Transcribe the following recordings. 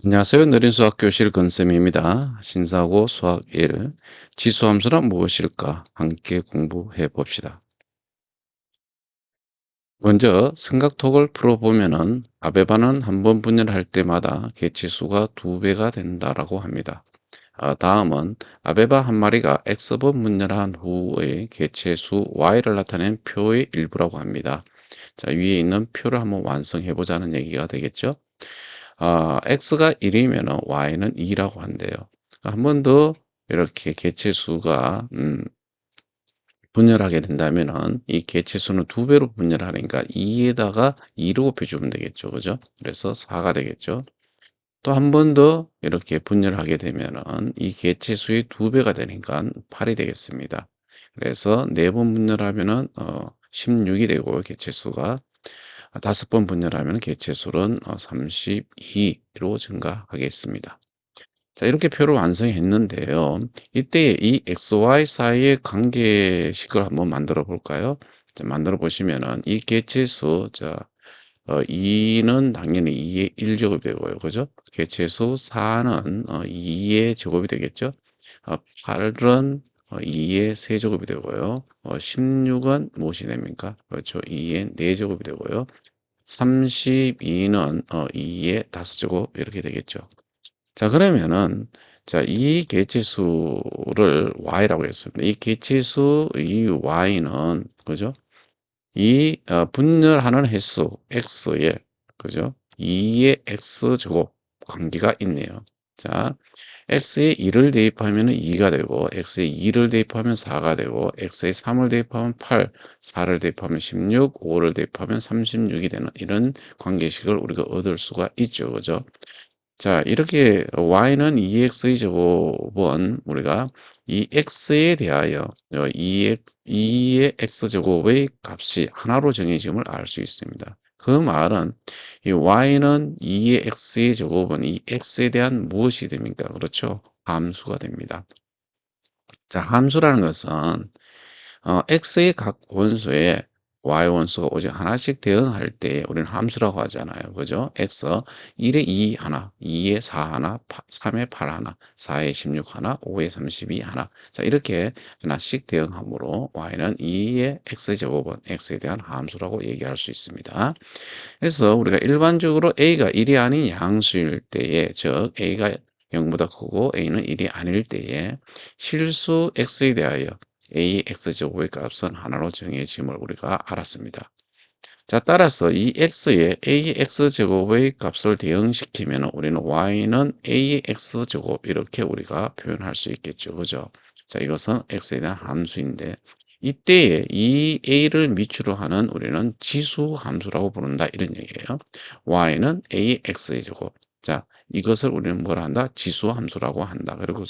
안녕하세요. 느린수학 교실 건쌤입니다. 신사고 수학 1. 지수함수란 무엇일까? 함께 공부해 봅시다. 먼저 삼각톡을 풀어보면은 아베바는 한 번 분열할 때마다 개체수가 2배가 된다라고 합니다. 다음은 아베바 한 마리가 X번 분열한 후의 개체수 Y를 나타낸 표의 일부라고 합니다. 자, 위에 있는 표를 한번 완성해 보자는 얘기가 되겠죠. x가 1이면 y는 2라고 한대요. 한 번 더 이렇게 개체수가 분열하게 된다면은 이 개체수는 2배로 분열하니까 2에다가 2로 곱해주면 되겠죠. 그죠? 그래서 4가 되겠죠. 또 한 번 더 이렇게 분열하게 되면은 이 개체수의 2배가 되니까 8이 되겠습니다. 그래서 4번 분열하면은 16이 되고 개체수가 5번 분열하면 개체수는 32로 증가하겠습니다. 자, 이렇게 표를 완성했는데요. 이때 이 XY 사이의 관계식을 한번 만들어 볼까요? 자, 만들어 보시면은 이 개체수, 2는 당연히 2의 1제곱이 되고요. 그죠? 개체수 4는 2의 제곱이 되겠죠? 8은 2의 세제곱이 되고요. 16은 무엇이 됩니까? 그렇죠. 2의 4제곱이 되고요. 32는 2의 5제곱 이렇게 되겠죠. 자, 그러면은 이 개체수를 y라고 했습니다. 이 개체수 이 y는 그죠? 이 분열하는 횟수 x에 그죠? 2의 x제곱 관계가 있네요. 자, x에 2를 대입하면 2가 되고 x에 2를 대입하면 4가 되고 x에 3을 대입하면 8, 4를 대입하면 16, 5를 대입하면 36이 되는 이런 관계식을 우리가 얻을 수가 있죠. 그죠? 자, 이렇게 y는 2x의 제곱은 우리가 이 x에 대하여 2의 x제곱의 값이 하나로 정해짐을 알 수 있습니다. 그 말은 이 y는 2의 x의 제곱은 이 x에 대한 무엇이 됩니까? 그렇죠. 함수가 됩니다. 자, 함수라는 것은 x의 각 원소에 y 원소가 오직 하나씩 대응할 때 우리는 함수라고 하잖아요. 그죠? x 1에 2 하나, 2에 4 하나, 3에 8 하나, 4에 16 하나, 5에 32 하나. 자, 이렇게 하나씩 대응하므로 y는 2의 x제곱은 x에 대한 함수라고 얘기할 수 있습니다. 그래서 우리가 일반적으로 a가 1이 아닌 양수일 때에, 즉 a가 0보다 크고 a는 1이 아닐 때에 실수 x에 대하여 a의 x제곱의 값은 하나로 정해짐을 우리가 알았습니다. 자, 따라서 이 x에 a의 x제곱의 값을 대응시키면 우리는 y는 a의 x제곱 이렇게 우리가 표현할 수 있겠죠. 그죠? 자, 이것은 x에 대한 함수인데 이때에 이 a를 미추로 하는 우리는 지수 함수라고 부른다 이런 얘기예요. y는 a의 x의 제곱. 자, 이것을 우리는 뭐라 한다? 지수 함수라고 한다. 그리고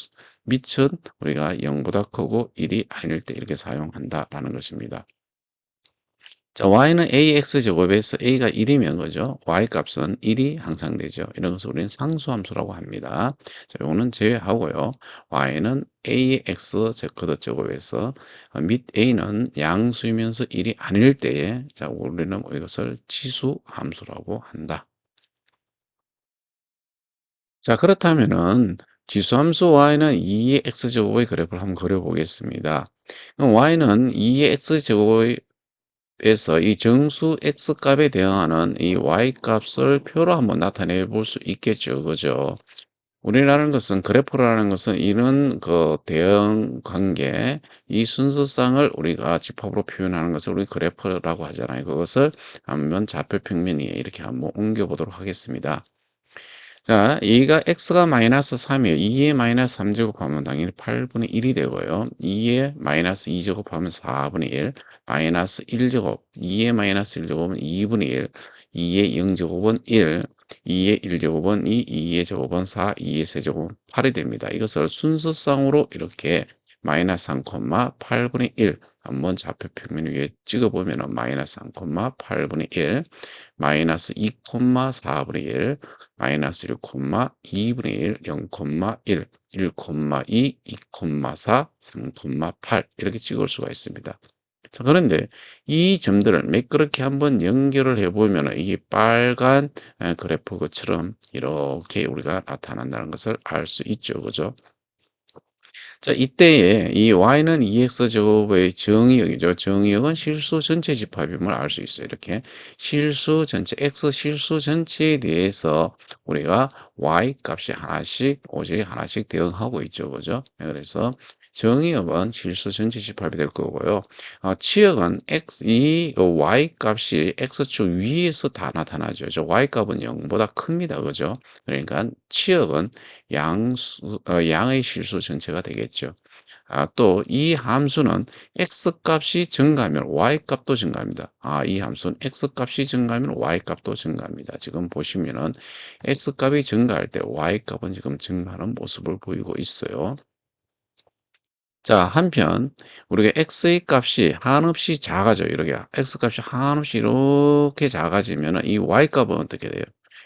밑은 우리가 0보다 크고 1이 아닐 때 이렇게 사용한다라는 것입니다. 자, y는 ax 제곱에서 a가 1이면 그죠? y 값은 1이 항상 되죠. 이런 것을 우리는 상수함수라고 합니다. 자, 요거는 제외하고요. y는 ax 제곱에서 밑 a는 양수이면서 1이 아닐 때에 자, 우리는 이것을 지수함수라고 한다. 자, 그렇다면은 지수함수 y는 2의 x제곱의 그래프를 한번 그려보겠습니다. 그럼 y는 2의 x제곱의 에서 이 정수 x 값에 대응하는 이 y 값을 표로 한번 나타내 볼 수 있겠죠. 그죠? 우리라는 것은 그래프라는 것은 이런 그 대응 관계 이 순서상을 우리가 집합으로 표현하는 것을 우리 그래프라고 하잖아요. 그것을 한번 좌표 평면 위에 이렇게 한번 옮겨 보도록 하겠습니다. 자, 이가 x가 마이너스 3이에요. 2에 마이너스 3제곱하면 당연히 8분의 1이 되고요. 2에 마이너스 2제곱하면 4분의 1, 마이너스 1제곱, 2에 마이너스 1제곱은 2분의 1, 2에 0제곱은 1, 2에 1제곱은 2, 2의 제곱은 4, 2의 세제곱은 8이 됩니다. 이것을 순서상으로 이렇게 마이너스 3,8분의 1 한번 좌표 평면 위에 찍어보면 마이너스 3,8분의 1, 마이너스 2,4분의 1, 마이너스 1,2분의 1, 0,1, 1,2, 2,4, 3,8 이렇게 찍을 수가 있습니다. 자, 그런데 이 점들을 매끄럽게 한번 연결을 해 보면은 이게 빨간 그래프처럼 이렇게 우리가 나타난다는 것을 알 수 있죠. 그죠? 자, 이때에 이 y는 2x 제곱의 정의역이죠. 정의역은 실수 전체 집합임을 알 수 있어요. 이렇게 실수 전체, x 실수 전체에 대해서 우리가 y 값이 하나씩, 오직 하나씩 대응하고 있죠. 그죠? 네, 그래서 정의역은 실수 전체 집합이 될 거고요. 치역은 y 값이 x축 위에서 다 나타나죠. 저 y 값은 0보다 큽니다. 그죠? 그러니까 치역은 양의 실수 전체가 되겠죠. 또 이 함수는 x 값이 증가하면 y 값도 증가합니다. 이 함수는 x 값이 증가하면 y 값도 증가합니다. 지금 보시면은 x 값이 증가할 때 y 값은 지금 증가하는 모습을 보이고 있어요. 자, 한편 우리가 x의 값이 한없이 작아져요. 이렇게 x 값이 한없이 이렇게 작아지면 이 y 값은 어떻게 돼요?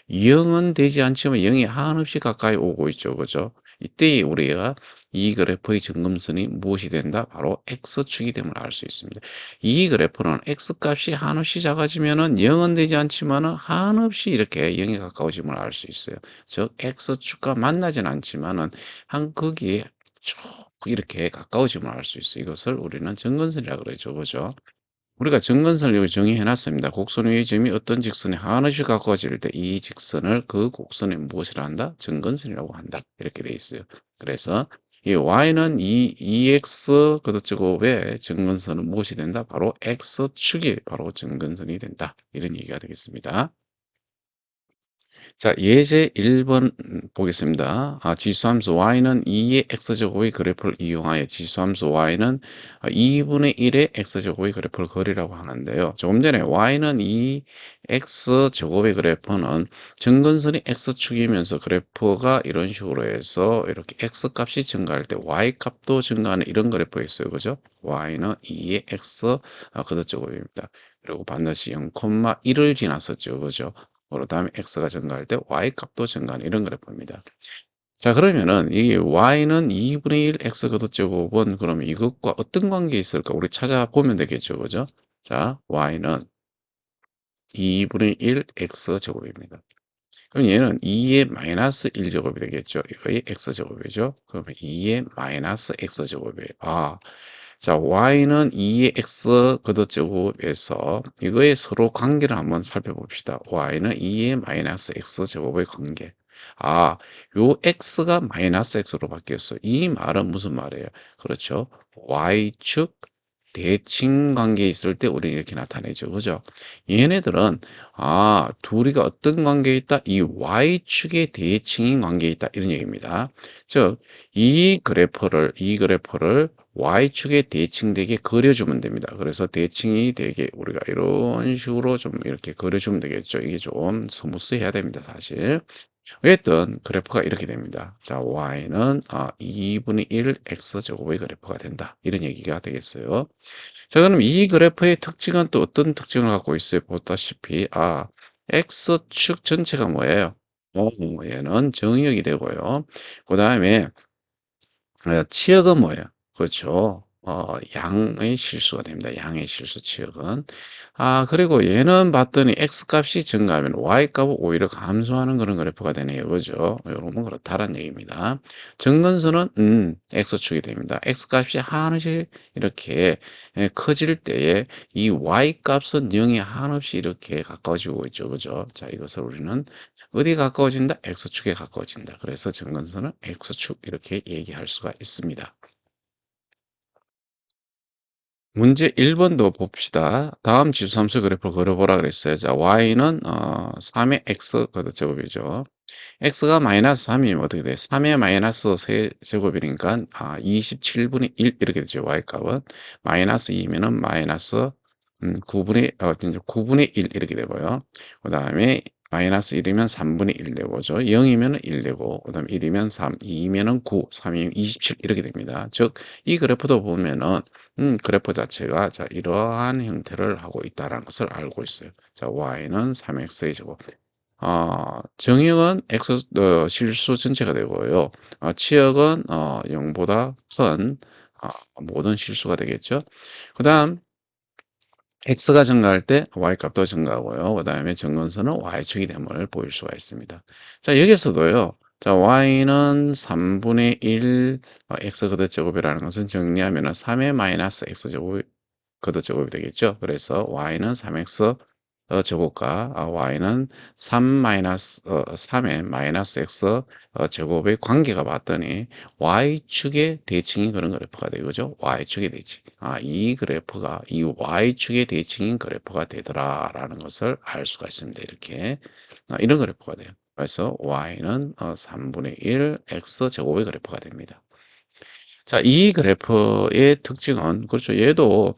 0은 되지 않지만 0이 한없이 가까이 오고 있죠. 그죠? 이때 우리가 이 그래프의 점검선이 무엇이 된다? 바로 x축이 됨을 알 수 있습니다. 이 그래프는 x 값이 한없이 작아지면은 0은 되지 않지만은 한없이 이렇게 0에 가까워짐을 알 수 있어요. 즉 x축과 만나진 않지만은 한 거기에 쭉 이렇게 가까워짐을 알 수 있어요. 이것을 우리는 점근선이라고 그러죠. 그죠? 우리가 점근선을 여기 정의해 놨습니다. 곡선 위의 점이 어떤 직선에 한없이 가까워질 때 이 직선을 그 곡선에 무엇이라 한다? 점근선이라고 한다. 이렇게 돼 있어요. 그래서 이 y는 이 2x 제곱의 점근선은 무엇이 된다? 바로 x축이 바로 점근선이 된다. 이런 얘기가 되겠습니다. 자, 예제 1번 보겠습니다. 지수함수 y는 2의 x제곱의 그래프를 이용하여 지수함수 y는 2분의 1의 x제곱의 그래프를 그리라고 하는데요. 조금 전에 y는 2x제곱의 그래프는 점근선이 x축이면서 그래프가 이런 식으로 해서 이렇게 x값이 증가할 때 y값도 증가하는 이런 그래프였어요. 그죠? y는 2의 x 제곱입니다. 그리고 반드시 0,1을 지났었죠. 그죠? 그다음에 x가 증가할 때 y 값도 증가하는 이런 그래프입니다. 자, 그러면은 이 y는 2분의 1 x 제곱은 그러면 이것과 어떤 관계에 있을까? 우리 찾아보면 되겠죠. 그죠? 자, y는 2분의 1 x 제곱입니다. 그럼 얘는 2의 마이너스 1 제곱이 되겠죠. 이거의 x 제곱이죠. 그러면 2의 마이너스 x 제곱이에요. 자, y는 2의 x 제곱에서 이거의 서로 관계를 한번 살펴봅시다. y는 2의 마이너스 x 제곱의 관계. 요 x가 마이너스 x로 바뀌었어. 이 말은 무슨 말이에요? 그렇죠. y축 대칭 관계에 있을 때 우리는 이렇게 나타내죠. 그죠? 얘네들은 둘이가 어떤 관계에 있다? 이 y축의 대칭인 관계에 있다. 이런 얘기입니다. 즉, 이 그래프를 y축에 대칭되게 그려주면 됩니다. 그래서 대칭이 되게 우리가 이런 식으로 좀 이렇게 그려주면 되겠죠. 이게 좀 스무스해야 됩니다. 사실. 어쨌든 그래프가 이렇게 됩니다. 자, y는 2분의 1 x제곱의 그래프가 된다. 이런 얘기가 되겠어요. 자, 그럼 이 그래프의 특징은 또 어떤 특징을 갖고 있어요? 보다시피 x축 전체가 뭐예요? 얘는 정의역이 되고요. 그 다음에 치역은 뭐예요? 그렇죠. 양의 실수가 됩니다. 양의 실수 치역은. 그리고 얘는 봤더니 x값이 증가하면 y값은 오히려 감소하는 그런 그래프가 되네요. 그죠? 요런 건 그렇다는 얘기입니다. 정근선은 x축이 됩니다. x값이 한없이 이렇게 커질 때에 이 y값은 0이 한없이 이렇게 가까워지고 있죠. 그죠? 자, 이것을 우리는 어디에 가까워진다? x축에 가까워진다. 그래서 정근선은 x축 이렇게 얘기할 수가 있습니다. 문제 1번도 봅시다. 다음 지수함수 그래프를 그려보라 그랬어요. 자, y는 3의 x 제곱이죠. x가 마이너스 3이면 어떻게 돼요? 3의 마이너스 세제곱이니까 27분의 1 이렇게 되죠. y값은 마이너스 2면은 마이너스 9분의 1 이렇게 되고요. 그 다음에 마이너스 1이면 3분의 1 되고죠. 0이면 1 되고, 그 다음에 1이면 3, 2이면 9, 3이면 27 이렇게 됩니다. 즉, 이 그래프도 보면은 그래프 자체가 자 이러한 형태를 하고 있다는 것을 알고 있어요. 자, y는 3x의 제곱. 정의역은 실수 전체가 되고요. 치역은 0보다 큰 모든 실수가 되겠죠. 그 다음 x가 증가할 때 y값도 증가하고요. 그다음에 정근선은 y축이 됨을 보일 수가 있습니다. 자, 여기서도요. 자, y는 3분의 1 x 걷어제곱이라는 것은 정리하면은 3의 마이너스 x 제곱 걷어제곱이 되겠죠. 그래서 y는 3x 제곱과 y는 3 마이너스 3의 마이너스 x 제곱의 관계가 맞더니 y축의 대칭인 그런 그래프가 되죠. y축의 대칭. 이 그래프가 이 y축의 대칭인 그래프가 되더라라는 것을 알 수가 있습니다. 이렇게 이런 그래프가 돼요. 그래서 y는 3분의 1 x 제곱의 그래프가 됩니다. 자, 이 그래프의 특징은 그렇죠. 얘도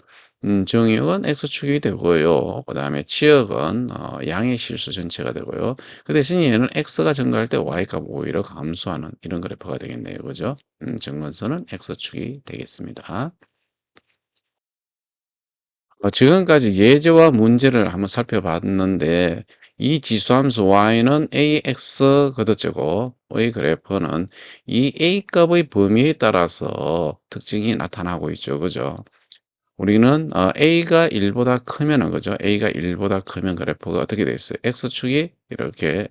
정의역은 x축이 되고요. 그다음에 치역은 양의 실수 전체가 되고요. 그 대신 얘는 x가 증가할 때 y값 오히려 감소하는 이런 그래프가 되겠네요. 그죠? 정근선은 x축이 되겠습니다. 지금까지 예제와 문제를 한번 살펴봤는데 이 지수함수 y는 ax 걷어제곱의 그래프는 이 a 값의 범위에 따라서 특징이 나타나고 있죠. 그죠? 우리는 a가 1보다 크면은 그죠? a가 1보다 크면 그래프가 어떻게 돼 있어요? x축이 이렇게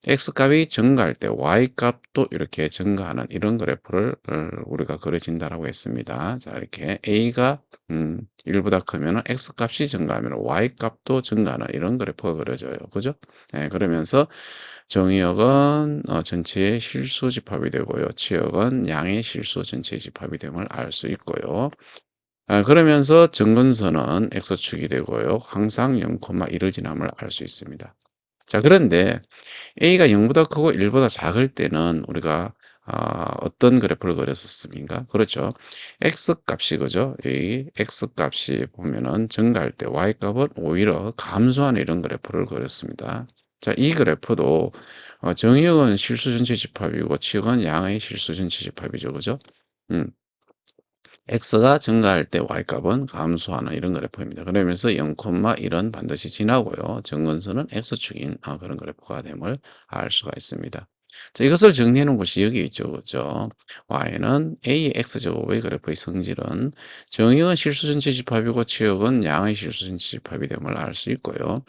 x값이 증가할 때 y값도 이렇게 증가하는 이런 그래프를 우리가 그려진다라고 했습니다. 자, 이렇게 a가 1보다 크면은 x값이 증가하면 y값도 증가하는 이런 그래프가 그려져요. 그죠? 그러면서 정의역은 전체의 실수 집합이 되고요. 치역은 양의 실수 전체 집합이 됨을 알 수 있고요. 그러면서 정근선은 x축이 되고요. 항상 0,1을 지남을 알 수 있습니다. 자, 그런데 a가 0보다 크고 1보다 작을 때는 우리가 어떤 그래프를 그렸었습니까? 그렇죠. x값이 그죠? 이 x값이 보면은 증가할 때 y값은 오히려 감소하는 이런 그래프를 그렸습니다. 자, 이 그래프도 정의역은 실수 전체 집합이고 치역은 양의 실수 전체 집합이죠. 그죠? 음. x가 증가할 때 y값은 감소하는 이런 그래프입니다. 그러면서 0,1은 반드시 지나고요. 정근선은 x축인 그런 그래프가 됨을 알 수가 있습니다. 자, 이것을 정리해 놓은 것이 여기 있죠. 그죠? y는 ax제곱의 그래프의 성질은 정의은 실수전체 집합이고 치역은 양의 실수전체 집합이 됨을 알 수 있고요.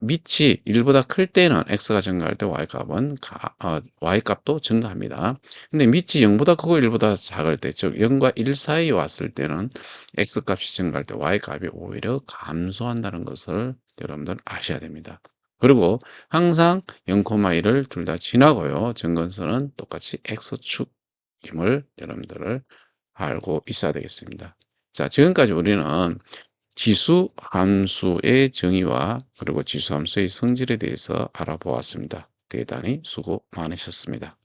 밑이 1보다 클 때는 x가 증가할 때 y값은 y값도 증가합니다. 근데 밑이 0보다 크고 1보다 작을 때, 즉 0과 1 사이에 왔을 때는 x값이 증가할 때 y값이 오히려 감소한다는 것을 여러분들 아셔야 됩니다. 그리고 항상 0,1을 둘 다 지나고요. 증건선은 똑같이 x축임을 여러분들을 알고 있어야 되겠습니다. 자, 지금까지 우리는 지수 함수의 정의와 그리고 지수 함수의 성질에 대해서 알아보았습니다. 대단히 수고 많으셨습니다.